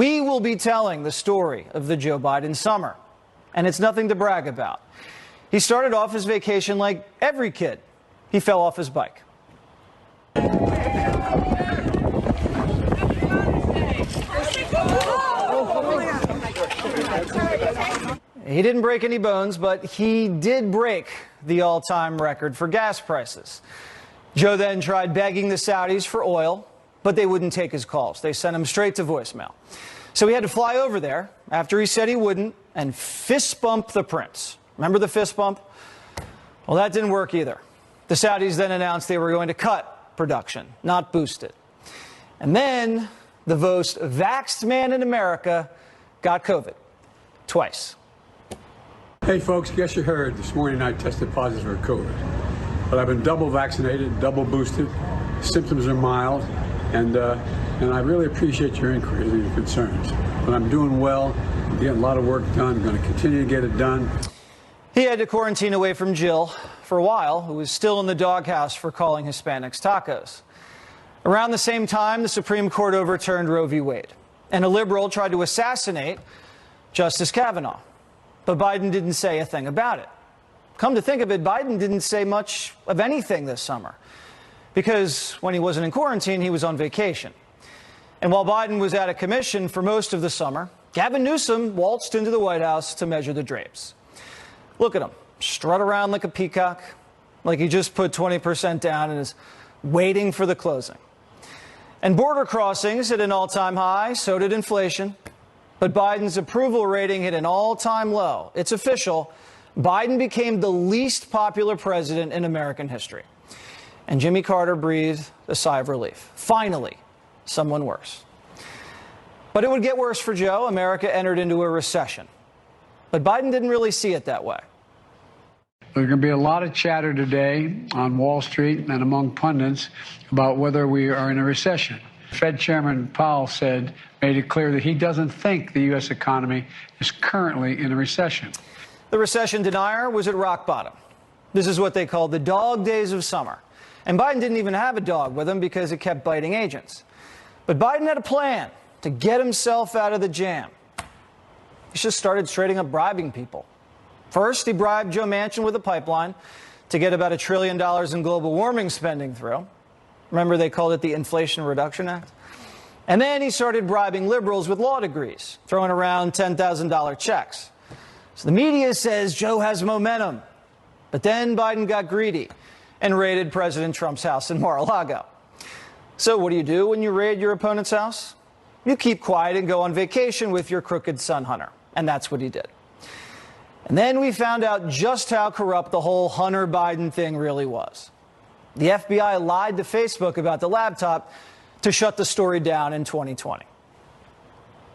We will be telling the story of the Joe Biden summer, and it's nothing to brag about. He started off his vacation like every kid. He fell off his bike. He didn't break any bones, but he did break the all-time record for gas prices. Joe then tried begging the Saudis for oil, but they wouldn't take his calls. They sent him straight to voicemail. So he had to fly over there after he said he wouldn't and fist bump the prince. Remember the fist bump? Well, that didn't work either. The Saudis then announced they were going to cut production, not boost it. And then the most vaxxed man in America got COVID twice. Hey folks, guess you heard this morning I tested positive for COVID. But I've been double vaccinated, double boosted. Symptoms are mild, and I really appreciate your inquiries and your concerns. But I'm doing well, I'm getting a lot of work done, I'm going to continue to get it done. He had to quarantine away from Jill for a while, who was still in the doghouse for calling Hispanics tacos. Around the same time, the Supreme Court overturned Roe v. Wade, and a liberal tried to assassinate Justice Kavanaugh. But Biden didn't say a thing about it. Come to think of it, Biden didn't say much of anything this summer, because when he wasn't in quarantine, he was on vacation. And while Biden was out of commission for most of the summer, Gavin Newsom waltzed into the White House to measure the drapes. Look at him, strut around like a peacock, like he just put 20% down and is waiting for the closing. And border crossings hit an all-time high, so did inflation. But Biden's approval rating hit an all-time low. It's official. Biden became the least popular president in American history. And Jimmy Carter breathed a sigh of relief. Finally, someone worse. But it would get worse for Joe. America entered into a recession. But Biden didn't really see it that way. There's going to be a lot of chatter today on Wall Street and among pundits about whether we are in a recession. Fed Chairman Powell made it clear that he doesn't think the U.S. economy is currently in a recession. The recession denier was at rock bottom. This is what they call the dog days of summer. And Biden didn't even have a dog with him because it kept biting agents. But Biden had a plan to get himself out of the jam. He just started straight up bribing people. First, he bribed Joe Manchin with a pipeline to get about $1 trillion in global warming spending through. Remember, they called it the Inflation Reduction Act? And then he started bribing liberals with law degrees, throwing around $10,000 checks. So the media says Joe has momentum. But then Biden got greedy and raided President Trump's house in Mar-a-Lago. So what do you do when you raid your opponent's house? You keep quiet and go on vacation with your crooked son, Hunter. And that's what he did. And then we found out just how corrupt the whole Hunter Biden thing really was. The FBI lied to Facebook about the laptop to shut the story down in 2020.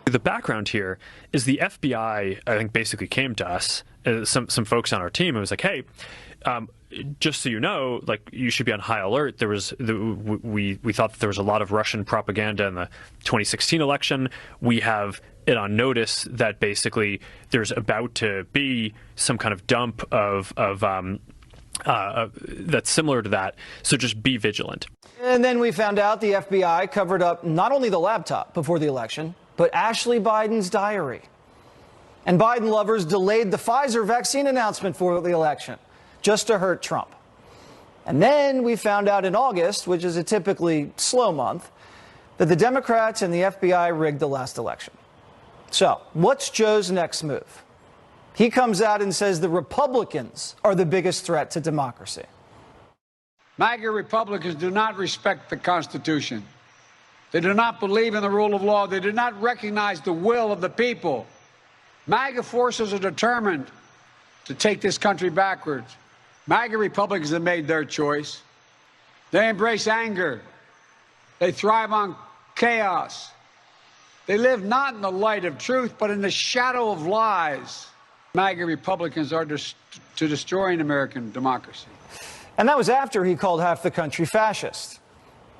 The background here is the FBI, I think, basically came to us, some folks on our team, and was like, hey, just so you know, like, you should be on high alert. We thought that there was a lot of Russian propaganda in the 2016 election. We have it on notice that basically there's about to be some kind of dump of that's similar to that. So just be vigilant. And then we found out the FBI covered up not only the laptop before the election, but Ashley Biden's diary. And Biden lovers delayed the Pfizer vaccine announcement for the election just to hurt Trump. And then we found out in August, which is a typically slow month, that the Democrats and the FBI rigged the last election. So what's Joe's next move? He comes out and says the Republicans are the biggest threat to democracy. MAGA Republicans do not respect the Constitution. They do not believe in the rule of law. They do not recognize the will of the people. MAGA forces are determined to take this country backwards. MAGA Republicans have made their choice. They embrace anger. They thrive on chaos. They live not in the light of truth, but in the shadow of lies. MAGA Republicans are to destroying American democracy. And that was after he called half the country fascist.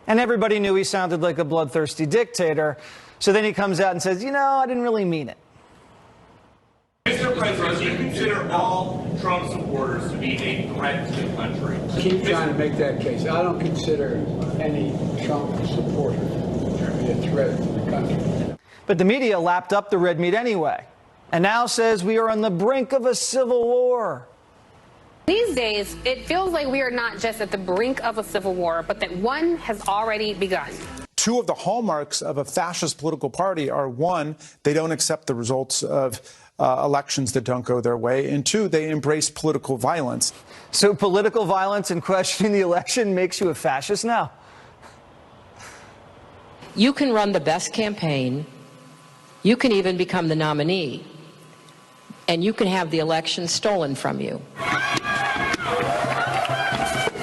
And everybody knew he sounded like a bloodthirsty dictator. So then he comes out and says, you know, I didn't really mean it. Mr. President, do you consider all Trump supporters to be a threat to the country? Keep trying to make that case. I don't consider any Trump supporter to be a threat to the country. But the media lapped up the red meat anyway, and now says we are on the brink of a civil war. These days, it feels like we are not just at the brink of a civil war, but that one has already begun. Two of the hallmarks of a fascist political party are, one, they don't accept the results of elections that don't go their way, and two, they embrace political violence. So political violence and questioning the election makes you a fascist now? You can run the best campaign, you can even become the nominee, and you can have the election stolen from you.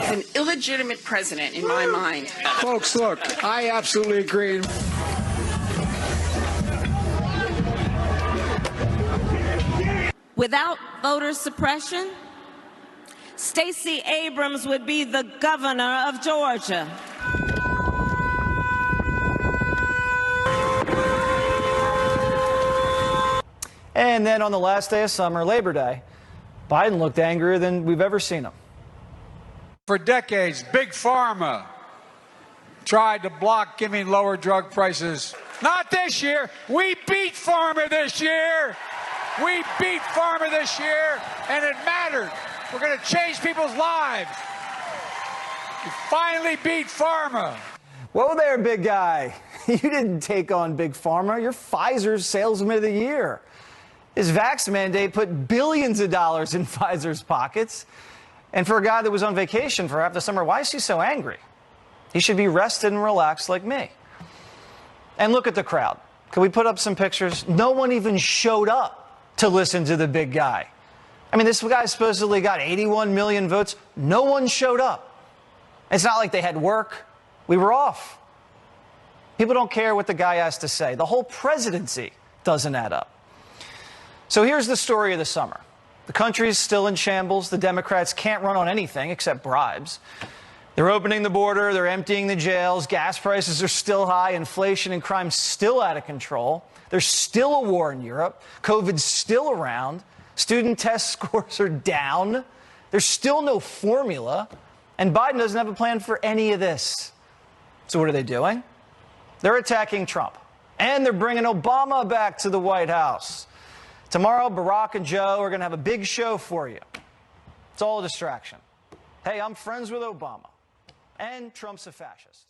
An illegitimate president, in my mind. Folks, look, I absolutely agree. Without voter suppression, Stacey Abrams would be the governor of Georgia. And then on the last day of summer, Labor Day, Biden looked angrier than we've ever seen him. For decades, Big Pharma tried to block giving lower drug prices. Not this year. We beat Pharma this year. We beat Pharma this year, and it mattered. We're going to change people's lives. We finally beat Pharma. Whoa there, big guy. You didn't take on Big Pharma. You're Pfizer's salesman of the year. His vax mandate put billions of dollars in Pfizer's pockets. And for a guy that was on vacation for half the summer, why is he so angry? He should be rested and relaxed like me. And look at the crowd. Can we put up some pictures? No one even showed up to listen to the big guy. I mean, this guy supposedly got 81 million votes. No one showed up. It's not like they had work. We were off. People don't care what the guy has to say. The whole presidency doesn't add up. So here's the story of the summer. The country is still in shambles. The Democrats can't run on anything except bribes. They're opening the border. They're emptying the jails. Gas prices are still high. Inflation and crime still out of control. There's still a war in Europe. COVID's still around. Student test scores are down. There's still no formula. And Biden doesn't have a plan for any of this. So what are they doing? They're attacking Trump. And they're bringing Obama back to the White House. Tomorrow, Barack and Joe are going to have a big show for you. It's all a distraction. Hey, I'm friends with Obama. And Trump's a fascist.